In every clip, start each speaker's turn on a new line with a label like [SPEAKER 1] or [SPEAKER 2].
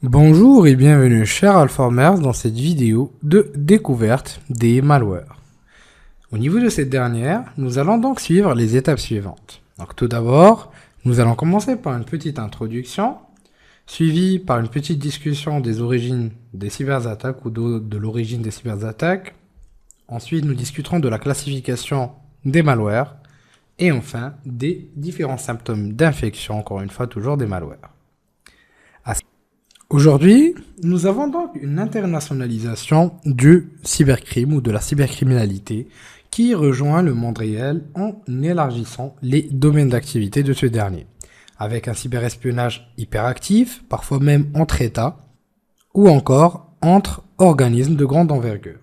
[SPEAKER 1] Bonjour et bienvenue chers Alformers dans cette vidéo de découverte des malwares. Au niveau de cette dernière, nous allons donc suivre les étapes suivantes. Donc tout d'abord, nous allons commencer par une petite introduction, suivie par une petite discussion des origines des cyberattaques ou de l'origine des cyberattaques. Ensuite, nous discuterons de la classification des malwares et enfin des différents symptômes d'infection, encore une fois toujours des malwares. Aujourd'hui, nous avons donc une internationalisation du cybercrime ou de la cybercriminalité qui rejoint le monde réel en élargissant les domaines d'activité de ce dernier, avec un cyberespionnage hyperactif, parfois même entre États, ou encore entre organismes de grande envergure.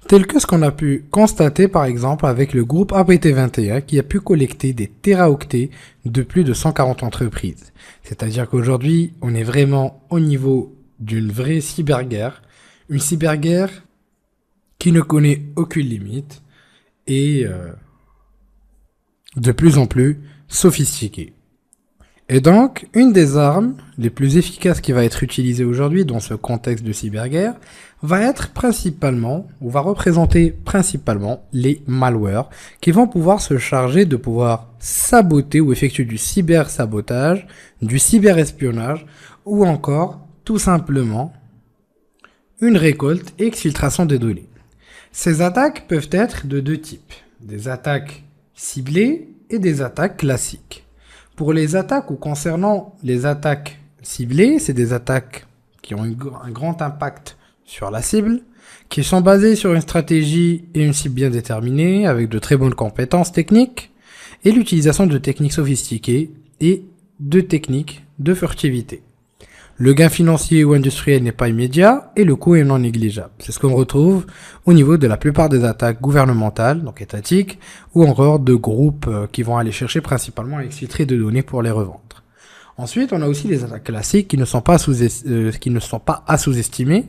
[SPEAKER 1] Tel que ce qu'on a pu constater par exemple avec le groupe APT21 qui a pu collecter des téraoctets de plus de 140 entreprises. C'est-à-dire qu'aujourd'hui, on est vraiment au niveau d'une vraie cyberguerre, une cyberguerre qui ne connaît aucune limite et de plus en plus sophistiquée. Et donc, une des armes les plus efficaces qui va être utilisée aujourd'hui dans ce contexte de cyberguerre va être principalement, ou va représenter principalement les malwares qui vont pouvoir se charger de pouvoir saboter ou effectuer du cybersabotage, du cyberespionnage ou encore tout simplement une récolte et exfiltration des données. Ces attaques peuvent être de deux types, des attaques ciblées et des attaques classiques. Pour les attaques ou concernant les attaques ciblées, c'est des attaques qui ont un grand impact sur la cible, qui sont basées sur une stratégie et une cible bien déterminée, avec de très bonnes compétences techniques, et l'utilisation de techniques sophistiquées et de techniques de furtivité. Le gain financier ou industriel n'est pas immédiat et le coût est non négligeable. C'est ce qu'on retrouve au niveau de la plupart des attaques gouvernementales, donc étatiques, ou encore de groupes qui vont aller chercher principalement à exfiltrer de données pour les revendre. Ensuite, on a aussi les attaques classiques qui ne sont pas à sous-estimer,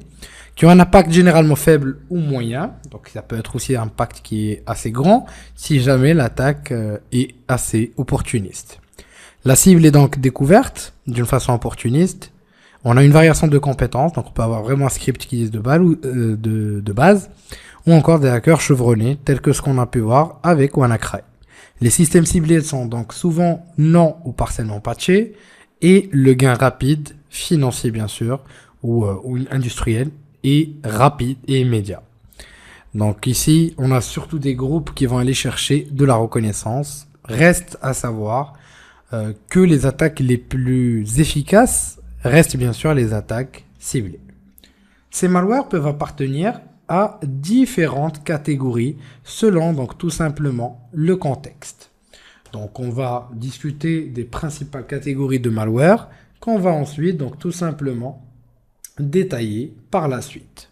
[SPEAKER 1] qui ont un impact généralement faible ou moyen, donc ça peut être aussi un impact qui est assez grand si jamais l'attaque est assez opportuniste. La cible est donc découverte d'une façon opportuniste. On a une variation de compétences, donc on peut avoir vraiment un script qui est de base, ou encore des hackers chevronnés, tels que ce qu'on a pu voir avec WannaCry. Les systèmes ciblés sont donc souvent non ou partiellement patchés, et le gain rapide, financier bien sûr, ou industriel, est rapide et immédiat. Donc ici, on a surtout des groupes qui vont aller chercher de la reconnaissance. Reste à savoir que les attaques les plus efficaces restent bien sûr les attaques ciblées. Ces malwares peuvent appartenir à différentes catégories selon donc tout simplement le contexte. Donc on va discuter des principales catégories de malware qu'on va ensuite donc tout simplement détailler par la suite.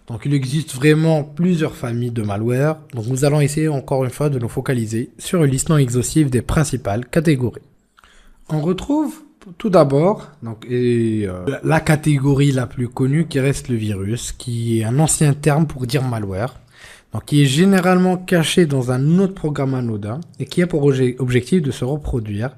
[SPEAKER 1] Donc il existe vraiment plusieurs familles de malware. Donc nous allons essayer encore une fois de nous focaliser sur une liste non exhaustive des principales catégories. On retrouve tout d'abord, la catégorie la plus connue qui reste le virus, qui est un ancien terme pour dire malware, donc qui est généralement caché dans un autre programme anodin et qui a pour objectif de se reproduire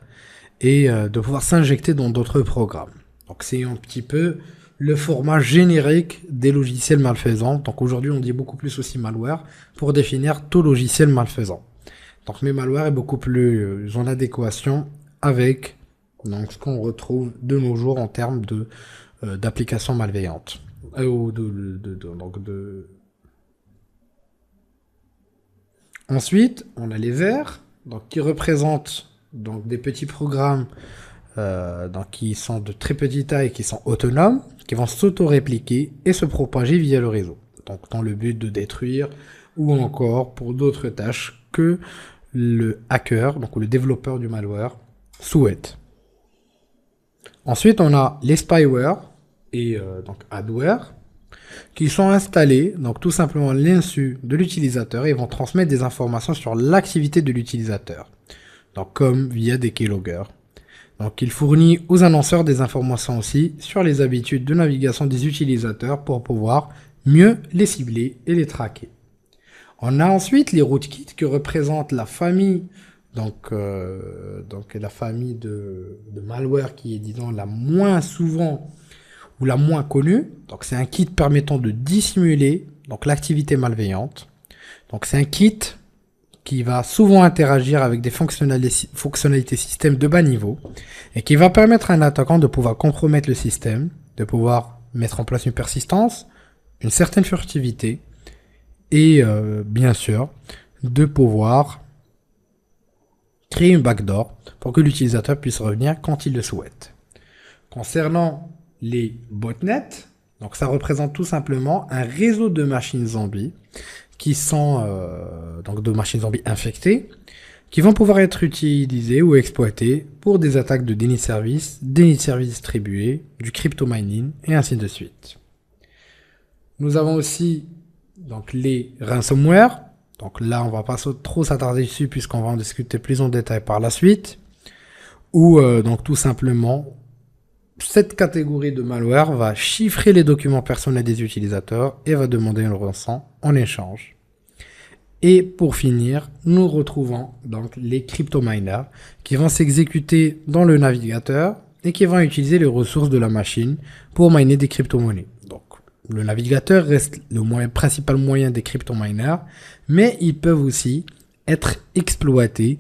[SPEAKER 1] et de pouvoir s'injecter dans d'autres programmes. Donc c'est un petit peu le format générique des logiciels malfaisants. Donc aujourd'hui on dit beaucoup plus aussi malware pour définir tout logiciel malfaisant. Donc mais malware est beaucoup plus en adéquation avec donc ce qu'on retrouve de nos jours en termes de d'applications malveillantes. Ensuite, on a les verts, donc qui représentent donc des petits programmes donc qui sont de très petite taille, qui sont autonomes, qui vont s'auto-répliquer et se propager via le réseau. Donc dans le but de détruire ou encore pour d'autres tâches que le hacker, donc le développeur du malware, souhaite. Ensuite, on a les spyware et donc adware qui sont installés donc tout simplement à l'insu de l'utilisateur et vont transmettre des informations sur l'activité de l'utilisateur. Donc comme via des keyloggers. Donc il fournit aux annonceurs des informations aussi sur les habitudes de navigation des utilisateurs pour pouvoir mieux les cibler et les traquer. On a ensuite les rootkits qui représentent la famille donc la famille de malware qui est disons la moins souvent ou la moins connue. Donc c'est un kit permettant de dissimuler donc l'activité malveillante. Donc c'est un kit qui va souvent interagir avec des fonctionnalités système de bas niveau et qui va permettre à un attaquant de pouvoir compromettre le système, de pouvoir mettre en place une persistance, une certaine furtivité et bien sûr de pouvoir créer une backdoor pour que l'utilisateur puisse revenir quand il le souhaite. Concernant les botnets, donc ça représente tout simplement un réseau de machines zombies qui sont donc de machines zombies infectées, qui vont pouvoir être utilisées ou exploitées pour des attaques de déni de service distribués, du crypto mining et ainsi de suite. Nous avons aussi donc les ransomware. Donc là, on va pas trop s'attarder dessus puisqu'on va en discuter plus en détail par la suite. Ou donc tout simplement, cette catégorie de malware va chiffrer les documents personnels des utilisateurs et va demander une rançon en échange. Et pour finir, nous retrouvons donc les crypto-miners qui vont s'exécuter dans le navigateur et qui vont utiliser les ressources de la machine pour miner des crypto-monnaies. Donc le navigateur reste le principal moyen des crypto-miners, mais ils peuvent aussi être exploités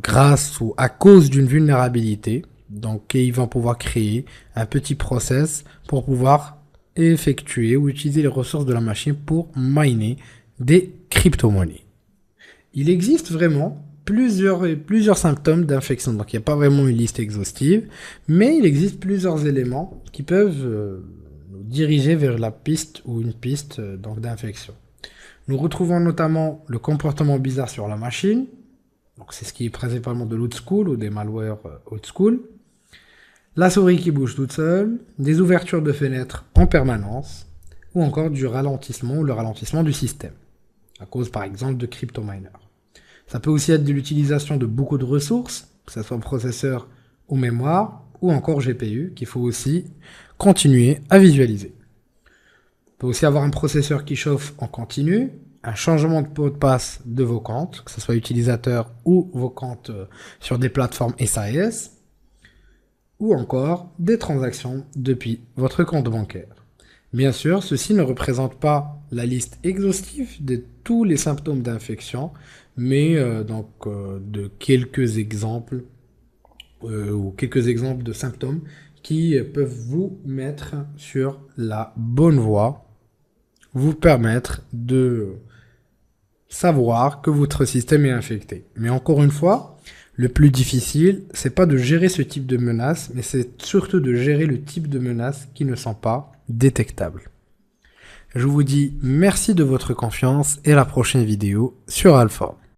[SPEAKER 1] grâce ou à cause d'une vulnérabilité. Donc, ils vont pouvoir créer un petit process pour pouvoir effectuer ou utiliser les ressources de la machine pour miner des crypto-monnaies. Il existe vraiment plusieurs symptômes d'infection. Donc, il n'y a pas vraiment une liste exhaustive, mais il existe plusieurs éléments qui peuvent nous diriger vers la piste ou une piste d'infection. Nous retrouvons notamment le comportement bizarre sur la machine. Donc, c'est ce qui est principalement de l'old school ou des malwares old school. La souris qui bouge toute seule, des ouvertures de fenêtres en permanence, ou encore du ralentissement ou le ralentissement du système, à cause par exemple de crypto-miners. Ça peut aussi être de l'utilisation de beaucoup de ressources, que ce soit processeur ou mémoire, ou encore GPU, qu'il faut aussi continuer à visualiser. On peut aussi avoir un processeur qui chauffe en continu, un changement de mot de passe de vos comptes, que ce soit utilisateur ou vos comptes sur des plateformes SAS, ou encore des transactions depuis votre compte bancaire. Bien sûr, ceci ne représente pas la liste exhaustive de tous les symptômes d'infection, mais de quelques exemples ou quelques exemples de symptômes qui peuvent vous mettre sur la bonne voie, vous permettre de savoir que votre système est infecté. Mais encore une fois, le plus difficile, c'est pas de gérer ce type de menaces, mais c'est surtout de gérer le type de menaces qui ne sont pas détectables. Je vous dis merci de votre confiance et à la prochaine vidéo sur Alpha.